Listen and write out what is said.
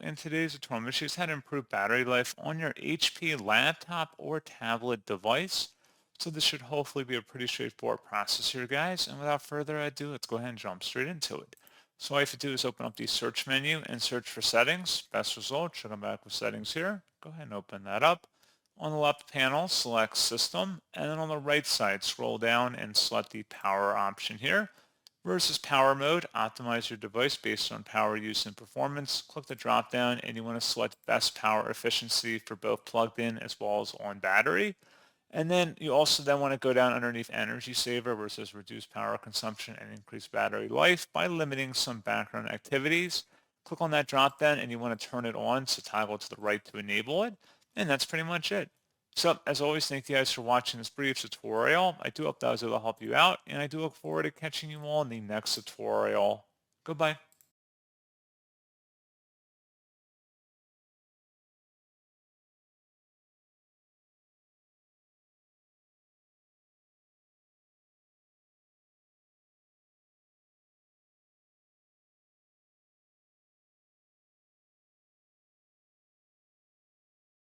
In today's tutorial, I'm going to show you how to improve battery life on your HP laptop or tablet device. So this should hopefully be a pretty straightforward process here, guys. And without further ado, let's go ahead and jump straight into it. So all you have to do is open up the search menu and search for settings. Best result, should come back with settings here. Go ahead and open that up. On the left panel, select System, and then on the right side, scroll down and select the Power option here. Versus power mode, optimize your device based on power use and performance. Click the drop down and you want to select best power efficiency for both plugged in as well as on battery. And then you also then want to go down underneath energy saver versus reduce power consumption and increase battery life by limiting some background activities. Click on that drop down and you want to turn it on, so toggle to the right to enable it. And that's pretty much it. So as always, thank you guys for watching this brief tutorial. I do hope that was able to help you out, and I do look forward to catching you all in the next tutorial. Goodbye.